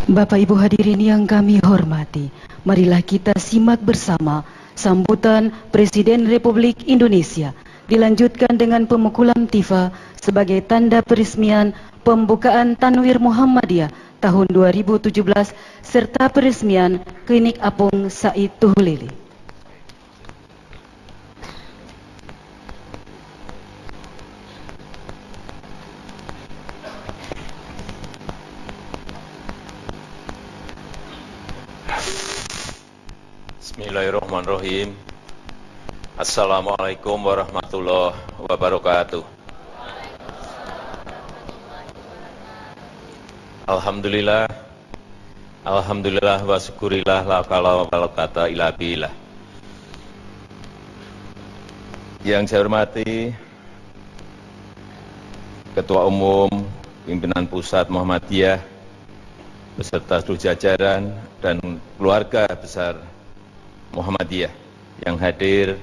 Bapak Ibu hadirin yang kami hormati, marilah kita simak bersama sambutan Presiden Republik Indonesia dilanjutkan dengan pemukulan tifa sebagai tanda peresmian pembukaan Tanwir Muhammadiyah tahun 2017 serta peresmian Klinik Apung Said Tuhulili. Bismillahirrahmanirrahim. Assalamualaikum warahmatullahi wabarakatuh. Alhamdulillah, alhamdulillah wa syukurillah la kala wa kata ila billah. Yang saya hormati Ketua Umum Pimpinan Pusat Muhammadiyah beserta seluruh jajaran dan keluarga besar Muhammadiyah yang hadir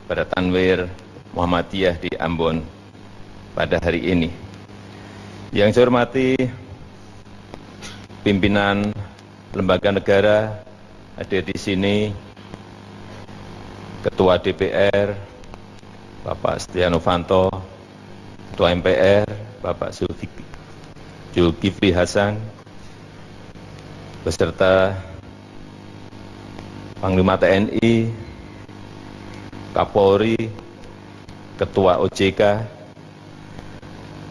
pada Tanwir Muhammadiyah di Ambon pada hari ini. Yang saya hormati pimpinan lembaga negara hadir di sini, Ketua DPR Bapak Setia Novanto, Ketua MPR Bapak Zulkifli Hasan, beserta Panglima TNI, Kapolri, Ketua OJK,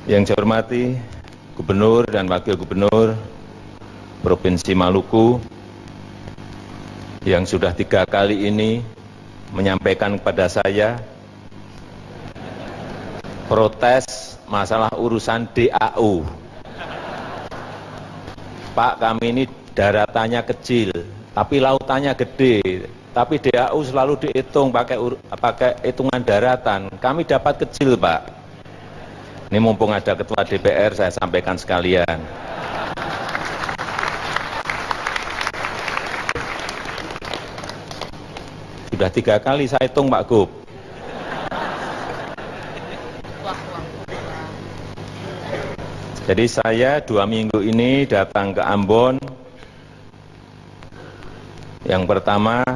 yang saya hormati Gubernur dan Wakil Gubernur Provinsi Maluku yang sudah 3 kali ini menyampaikan kepada saya protes masalah urusan DAU. Pak, kami ini daratannya kecil, tapi lautannya gede, tapi DAU selalu dihitung pakai hitungan daratan. Kami dapat kecil, Pak. Ini mumpung ada Ketua DPR, saya sampaikan sekalian. Sudah 3 kali saya hitung, Pak Gub. Jadi saya 2 minggu ini datang ke Ambon. Yang pertama,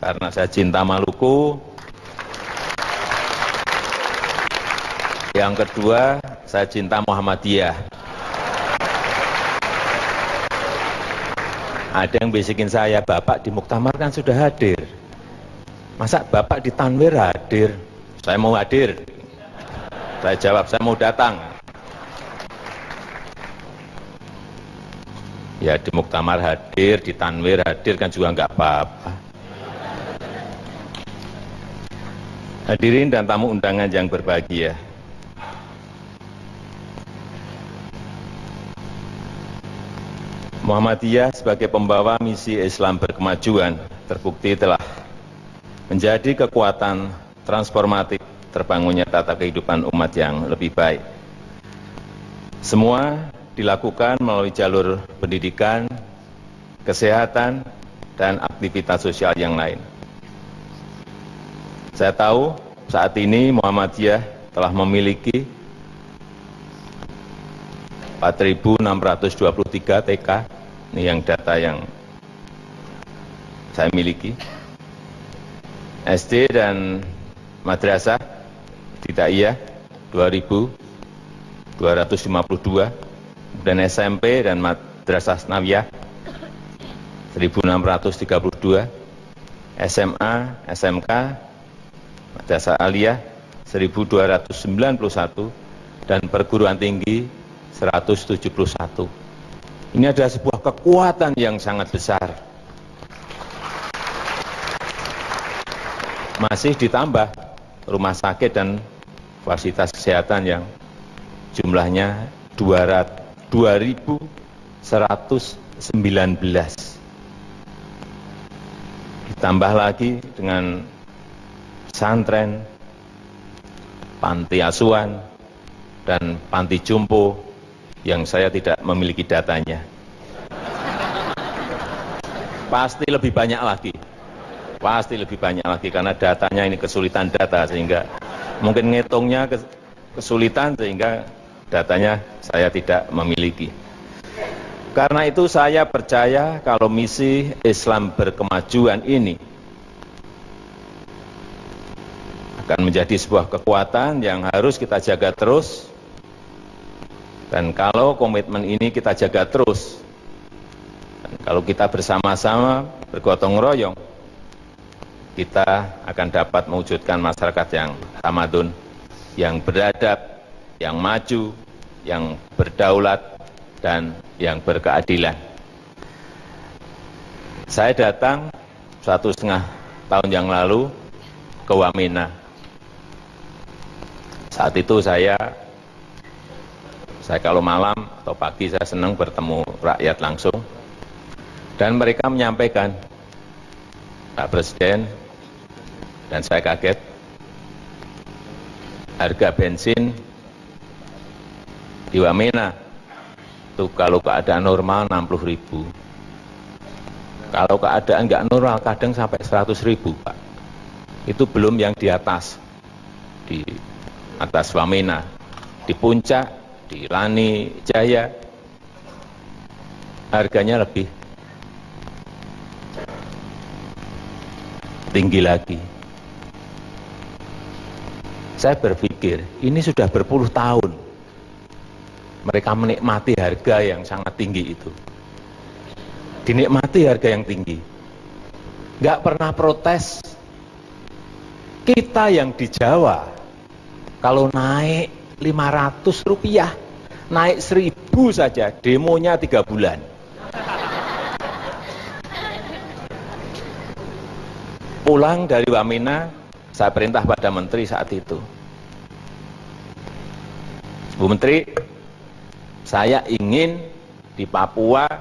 karena saya cinta Maluku. Yang kedua, saya cinta Muhammadiyah. Ada yang bisikin saya, Bapak di Muktamar kan sudah hadir. Masa Bapak di Tanwir hadir? Saya mau hadir. Saya jawab, saya mau datang. Ya di Muktamar hadir, di Tanwir hadir kan juga enggak apa-apa. Hadirin dan tamu undangan yang berbahagia. Muhammadiyah sebagai pembawa misi Islam berkemajuan terbukti telah menjadi kekuatan transformatif terbangunnya tata kehidupan umat yang lebih baik. Semua dilakukan melalui jalur pendidikan, kesehatan, dan aktivitas sosial yang lain. Saya tahu saat ini Muhammadiyah telah memiliki 4.623 TK, ini yang data yang saya miliki. SD dan madrasah ibtidaiyah 2.252, dan SMP dan madrasah sanawiyah 1.632, SMA, SMK, madrasah aliyah 1.291, dan perguruan tinggi 171. Ini adalah sebuah kekuatan yang sangat besar. Masih ditambah rumah sakit dan fasilitas kesehatan yang jumlahnya 2.119. Ditambah lagi dengan pesantren, panti asuhan, dan panti jompo yang saya tidak memiliki datanya. Pasti lebih banyak lagi. Pasti lebih banyak lagi karena datanya ini kesulitan data, sehingga mungkin ngitungnya kesulitan sehingga datanya saya tidak memiliki. Karena itu saya percaya kalau misi Islam berkemajuan ini akan menjadi sebuah kekuatan yang harus kita jaga terus. Dan kalau komitmen ini kita jaga terus, dan kalau kita bersama-sama bergotong royong, kita akan dapat mewujudkan masyarakat yang tamadun, yang beradab, yang maju, yang berdaulat, dan yang berkeadilan. Saya datang 1,5 tahun yang lalu ke Wamena. Saat itu saya kalau malam atau pagi saya senang bertemu rakyat langsung. Dan mereka menyampaikan, Pak Presiden, dan saya kaget, harga bensin di Wamena itu kalau keadaan normal 60.000. Kalau keadaan nggak normal kadang sampai 100.000, Pak. Itu belum yang di atas Wamena, di puncak, di Lani Jaya, harganya lebih tinggi lagi. Saya berpikir, ini sudah berpuluh tahun mereka menikmati harga yang sangat tinggi itu. Dinikmati harga yang tinggi. Nggak pernah protes. Kita yang di Jawa, kalau naik 500 rupiah, naik 1.000 saja, demonya 3 bulan. Pulang dari Wamena, saya perintah pada Menteri saat itu. Bu Menteri, saya ingin di Papua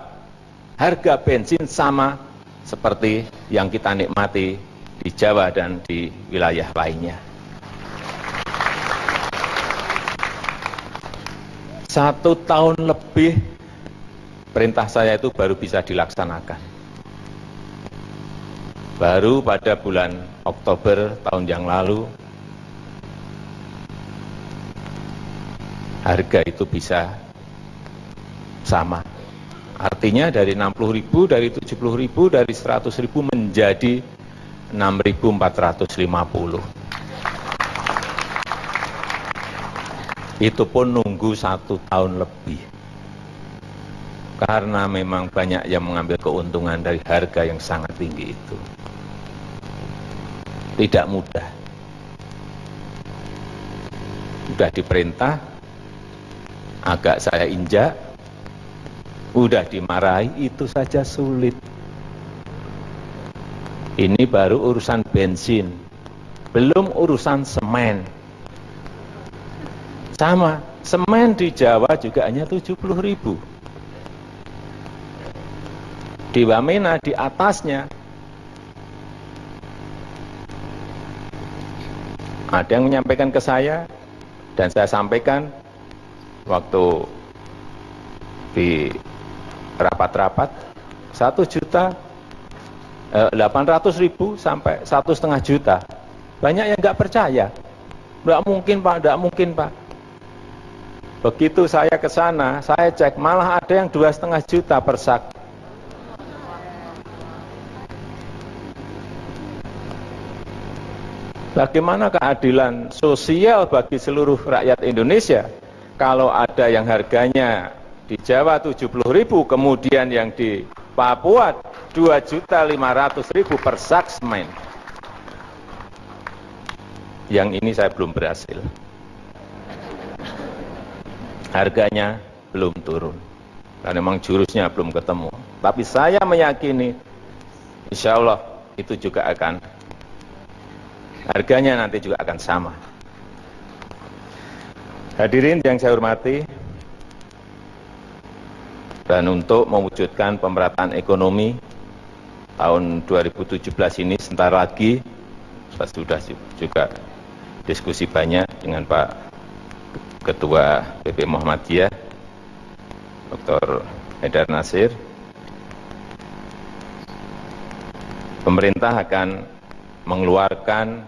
harga bensin sama seperti yang kita nikmati di Jawa dan di wilayah lainnya. 1 tahun lebih perintah saya itu baru bisa dilaksanakan. Baru pada bulan Oktober tahun yang lalu, harga itu bisa sama. Artinya dari 60.000, dari 70.000, dari 100.000 menjadi 6.450. Itu pun nunggu 1 tahun lebih. Karena memang banyak yang mengambil keuntungan dari harga yang sangat tinggi itu. Tidak mudah. Sudah diperintah, agak saya injak, udah dimarahi, itu saja sulit. Ini baru urusan bensin, belum urusan semen. Sama, semen di Jawa juga hanya 70.000. Di Wamena di atasnya ada yang menyampaikan ke saya, dan saya sampaikan waktu di rapat-rapat, 1.800.000 sampai 1,5 juta. Banyak yang nggak percaya. Nggak mungkin Pak, nggak mungkin Pak. Begitu saya ke sana, saya cek, malah ada yang 2,5 juta per sak. Bagaimana keadilan sosial bagi seluruh rakyat Indonesia kalau ada yang harganya di Jawa 70.000, kemudian yang di Papua 2.500.000 per sak semen. Yang ini saya belum berhasil. Harganya belum turun. Karena memang jurusnya belum ketemu. Tapi saya meyakini, insya Allah itu juga akan, harganya nanti juga akan sama. Hadirin yang saya hormati, dan untuk mewujudkan pemerataan ekonomi tahun 2017 ini sebentar lagi, saya sudah juga diskusi banyak dengan Pak Ketua PP Muhammadiyah, Dr. Haidar Nasir. Pemerintah akan mengeluarkan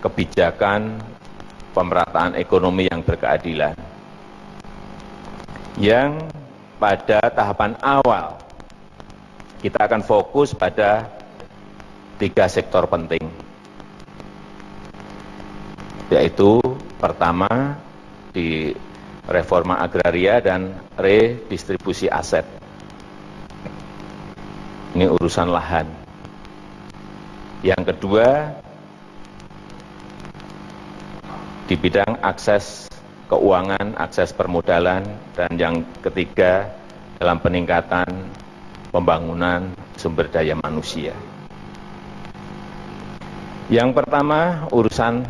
kebijakan pemerataan ekonomi yang berkeadilan, yang pada tahapan awal kita akan fokus pada 3 sektor penting, yaitu pertama di reforma agraria dan redistribusi aset. Ini urusan lahan. Yang kedua, di bidang akses keuangan, akses permodalan, dan yang ketiga dalam peningkatan pembangunan sumber daya manusia. Yang pertama, urusan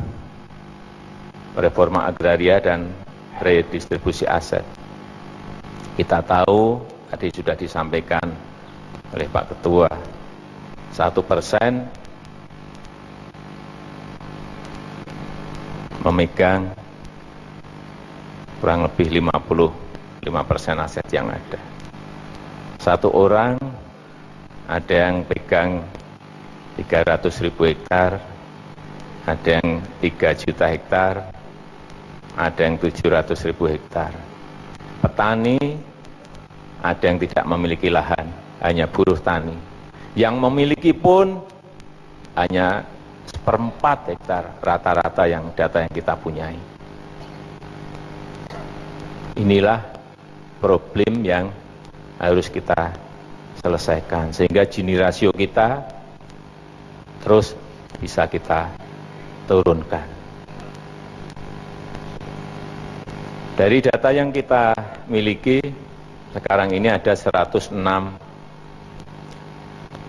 reforma agraria dan redistribusi aset. Kita tahu, tadi sudah disampaikan oleh Pak Ketua, 1% memegang kurang lebih 55% aset yang ada. Satu orang ada yang pegang 300.000 hektar, ada yang 3 juta hektar, ada yang 700.000 hektar. Petani ada yang tidak memiliki lahan, hanya buruh tani. Yang memiliki pun hanya 1/4 hektar rata-rata yang data yang kita punyai. Inilah problem yang harus kita selesaikan sehingga Gini rasio kita terus bisa kita turunkan. Dari data yang kita miliki sekarang ini ada 106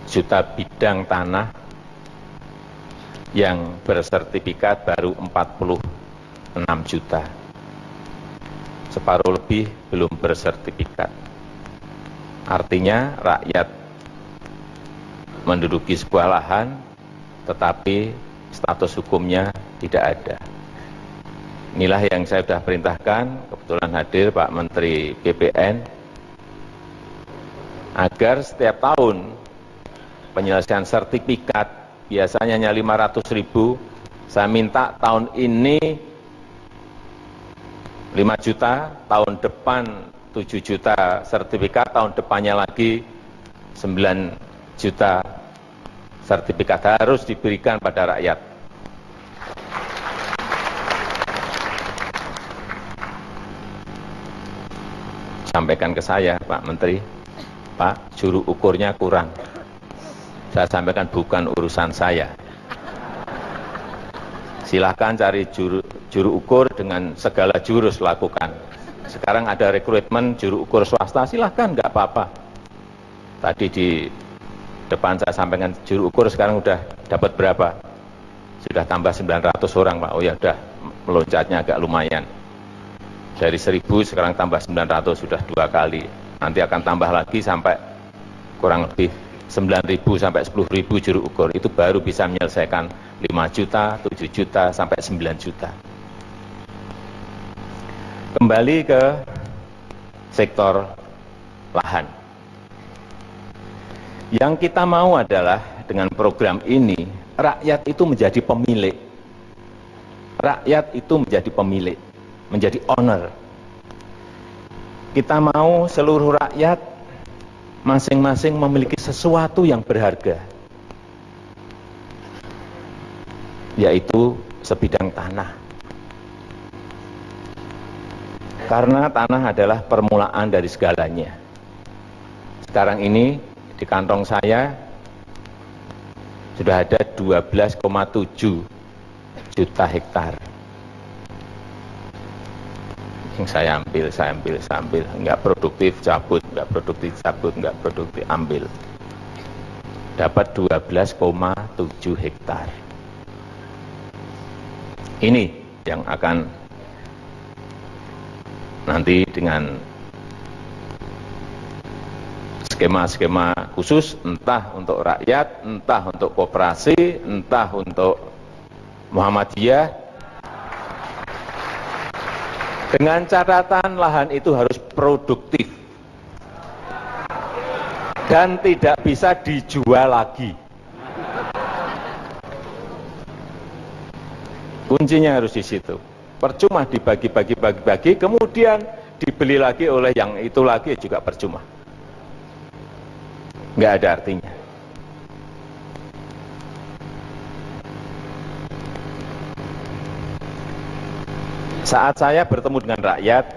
juta bidang tanah yang bersertifikat baru 46 juta. Separuh lebih belum bersertifikat. Artinya rakyat menduduki sebuah lahan tetapi status hukumnya tidak ada. Inilah yang saya sudah perintahkan, kebetulan hadir Pak Menteri BPN, agar setiap tahun penyelesaian sertifikat biasanya hanya 500.000, saya minta tahun ini 5 juta, tahun depan 7 juta sertifikat, tahun depannya lagi 9 juta sertifikat harus diberikan pada rakyat. Sampaikan ke saya, Pak Menteri, Pak, juru ukurnya kurang. Saya sampaikan bukan urusan saya. Silahkan cari juru ukur dengan segala jurus lakukan. Sekarang ada rekrutmen juru ukur swasta, silahkan, nggak apa-apa. Tadi di depan saya sampaikan juru ukur sekarang udah dapat berapa? Sudah tambah 900 orang, Pak. Oh ya udah, meloncatnya agak lumayan. Dari 1.000 sekarang tambah 900, sudah 2 kali. Nanti akan tambah lagi sampai kurang lebih 9.000 sampai 10.000 juru ukur. Itu baru bisa menyelesaikan 5 juta, 7 juta, sampai 9 juta. Kembali ke sektor lahan. Yang kita mau adalah dengan program ini, rakyat itu menjadi pemilik. Rakyat itu menjadi pemilik, menjadi owner. Kita mau seluruh rakyat masing-masing memiliki sesuatu yang berharga, yaitu sebidang tanah. Karena tanah adalah permulaan dari segalanya. Sekarang ini di kantong saya sudah ada 12,7 juta hektar. Yang saya ambil, nggak produktif cabut, nggak produktif cabut, nggak produktif ambil. Dapat 12,7 hektar. Ini yang akan nanti dengan skema-skema khusus, entah untuk rakyat, entah untuk koperasi, entah untuk Muhammadiyah, dengan catatan lahan itu harus produktif dan tidak bisa dijual lagi. Kuncinya harus di situ. Percuma dibagi-bagi, kemudian dibeli lagi oleh yang itu lagi juga percuma. Nggak ada artinya. Saat saya bertemu dengan rakyat,